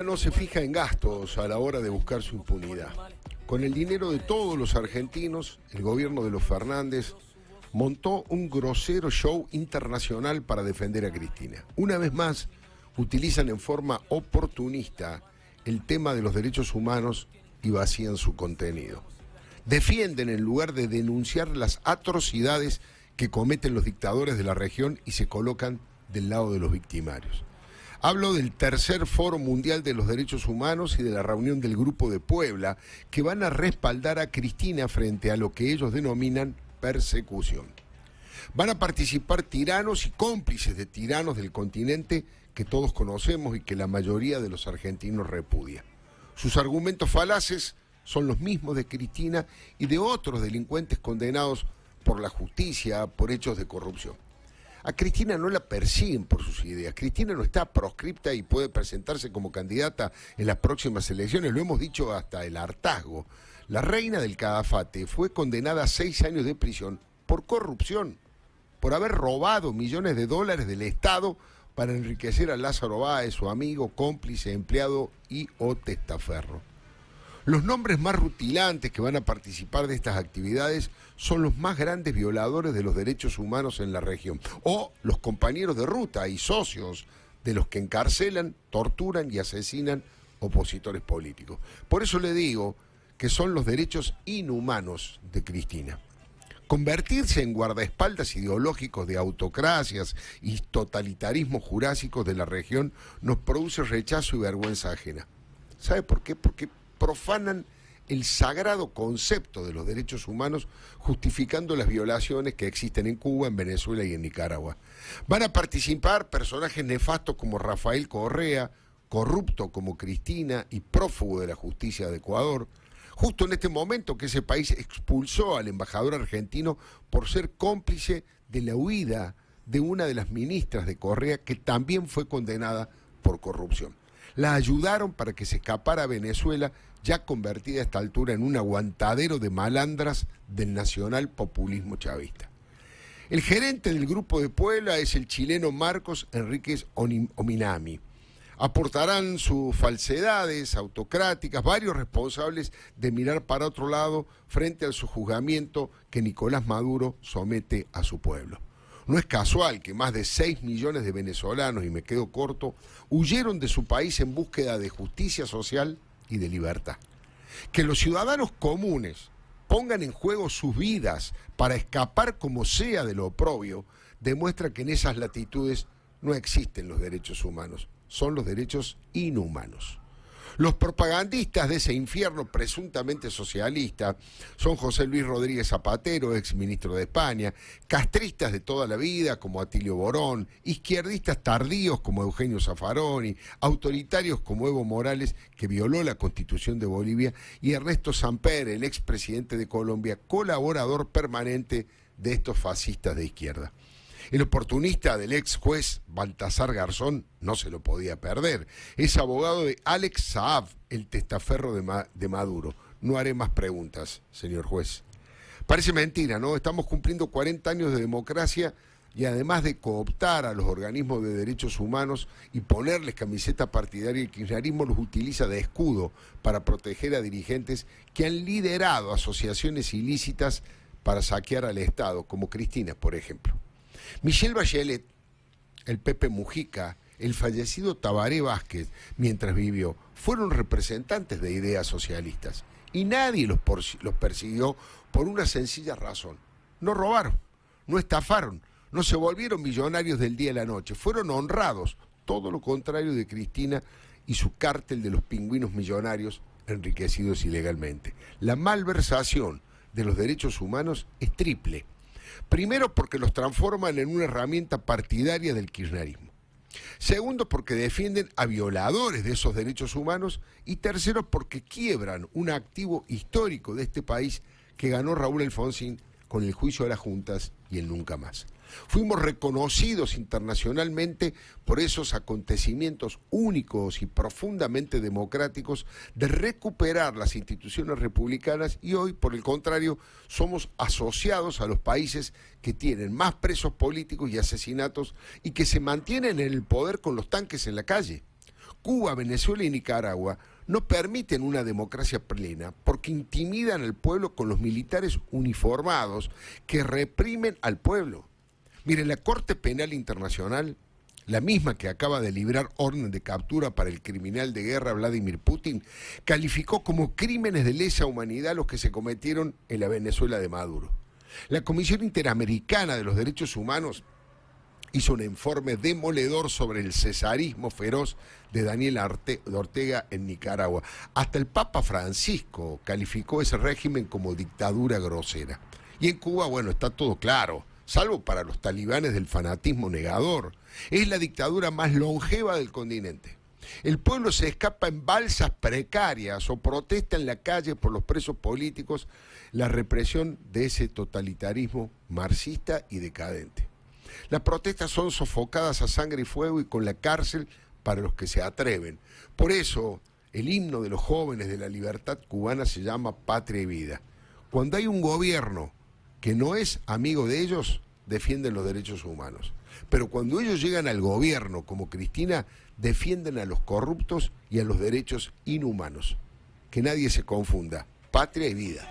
No se fija en gastos a la hora de buscar su impunidad. Con el dinero de todos los argentinos, el gobierno de los Fernández montó un grosero show internacional para defender a Cristina. Una vez más, utilizan en forma oportunista el tema de los derechos humanos y vacían su contenido. Defienden en lugar de denunciar las atrocidades que cometen los dictadores de la región y se colocan del lado de los victimarios. Hablo del tercer Foro Mundial de los Derechos Humanos y de la reunión del Grupo de Puebla, que van a respaldar a Cristina frente a lo que ellos denominan persecución. Van a participar tiranos y cómplices de tiranos del continente que todos conocemos y que la mayoría de los argentinos repudia. Sus argumentos falaces son los mismos de Cristina y de otros delincuentes condenados por la justicia por hechos de corrupción. A Cristina no la persiguen por sus ideas. Cristina no está proscripta y puede presentarse como candidata en las próximas elecciones. Lo hemos dicho hasta el hartazgo. La reina del Cadafate fue condenada a 6 años de prisión por corrupción, por haber robado millones de dólares del Estado para enriquecer a Lázaro Báez, su amigo, cómplice, empleado y o testaferro. Los nombres más rutilantes que van a participar de estas actividades son los más grandes violadores de los derechos humanos en la región, o los compañeros de ruta y socios de los que encarcelan, torturan y asesinan opositores políticos. Por eso le digo que son los derechos inhumanos de Cristina. Convertirse en guardaespaldas ideológicos de autocracias y totalitarismos jurásicos de la región nos produce rechazo y vergüenza ajena. ¿Sabe por qué? Porque profanan el sagrado concepto de los derechos humanos, justificando las violaciones que existen en Cuba, en Venezuela y en Nicaragua. Van a participar personajes nefastos como Rafael Correa, corrupto como Cristina y prófugo de la justicia de Ecuador, justo en este momento que ese país expulsó al embajador argentino por ser cómplice de la huida de una de las ministras de Correa que también fue condenada por corrupción. La ayudaron para que se escapara a Venezuela, ya convertida a esta altura en un aguantadero de malandras del nacional populismo chavista. El gerente del Grupo de Puebla es el chileno Marcos Enríquez Ominami. Aportarán sus falsedades autocráticas, varios responsables de mirar para otro lado frente al sojuzgamiento que Nicolás Maduro somete a su pueblo. No es casual que más de 6 millones de venezolanos, y me quedo corto, huyeron de su país en búsqueda de justicia social y de libertad. Que los ciudadanos comunes pongan en juego sus vidas para escapar como sea de lo oprobio, demuestra que en esas latitudes no existen los derechos humanos, son los derechos inhumanos. Los propagandistas de ese infierno presuntamente socialista son José Luis Rodríguez Zapatero, exministro de España, castristas de toda la vida como Atilio Borón, izquierdistas tardíos como Eugenio Zaffaroni, autoritarios como Evo Morales, que violó la Constitución de Bolivia, y Ernesto Samper, el expresidente de Colombia, colaborador permanente de estos fascistas de izquierda. El oportunista del ex juez Baltasar Garzón no se lo podía perder. Es abogado de Alex Saab, el testaferro de Maduro. No haré más preguntas, señor juez. Parece mentira, ¿no? Estamos cumpliendo 40 años de democracia y además de cooptar a los organismos de derechos humanos y ponerles camiseta partidaria, el kirchnerismo los utiliza de escudo para proteger a dirigentes que han liderado asociaciones ilícitas para saquear al Estado, como Cristina, por ejemplo. Michelle Bachelet, el Pepe Mujica, el fallecido Tabaré Vázquez, mientras vivió, fueron representantes de ideas socialistas y nadie los persiguió por una sencilla razón. No robaron, no estafaron, no se volvieron millonarios del día a la noche, fueron honrados, todo lo contrario de Cristina y su cártel de los pingüinos millonarios enriquecidos ilegalmente. La malversación de los derechos humanos es triple. Primero, porque los transforman en una herramienta partidaria del kirchnerismo. Segundo, porque defienden a violadores de esos derechos humanos. Y tercero, porque quiebran un activo histórico de este país que ganó Raúl Alfonsín con el juicio de las juntas y el nunca más. Fuimos reconocidos internacionalmente por esos acontecimientos únicos y profundamente democráticos de recuperar las instituciones republicanas y hoy, por el contrario, somos asociados a los países que tienen más presos políticos y asesinatos y que se mantienen en el poder con los tanques en la calle. Cuba, Venezuela y Nicaragua no permiten una democracia plena porque intimidan al pueblo con los militares uniformados que reprimen al pueblo. Miren, la Corte Penal Internacional, la misma que acaba de librar orden de captura para el criminal de guerra Vladimir Putin, calificó como crímenes de lesa humanidad los que se cometieron en la Venezuela de Maduro. La Comisión Interamericana de los Derechos Humanos hizo un informe demoledor sobre el cesarismo feroz de Daniel Ortega en Nicaragua. Hasta el Papa Francisco calificó ese régimen como dictadura grosera. Y en Cuba, bueno, está todo claro, salvo para los talibanes del fanatismo negador. Es la dictadura más longeva del continente. El pueblo se escapa en balsas precarias o protesta en la calle por los presos políticos, la represión de ese totalitarismo marxista y decadente. Las protestas son sofocadas a sangre y fuego y con la cárcel para los que se atreven. Por eso, el himno de los jóvenes de la libertad cubana se llama Patria y Vida. Cuando hay un gobierno que no es amigo de ellos, defienden los derechos humanos. Pero cuando ellos llegan al gobierno, como Cristina, defienden a los corruptos y a los derechos inhumanos. Que nadie se confunda. Patria y vida.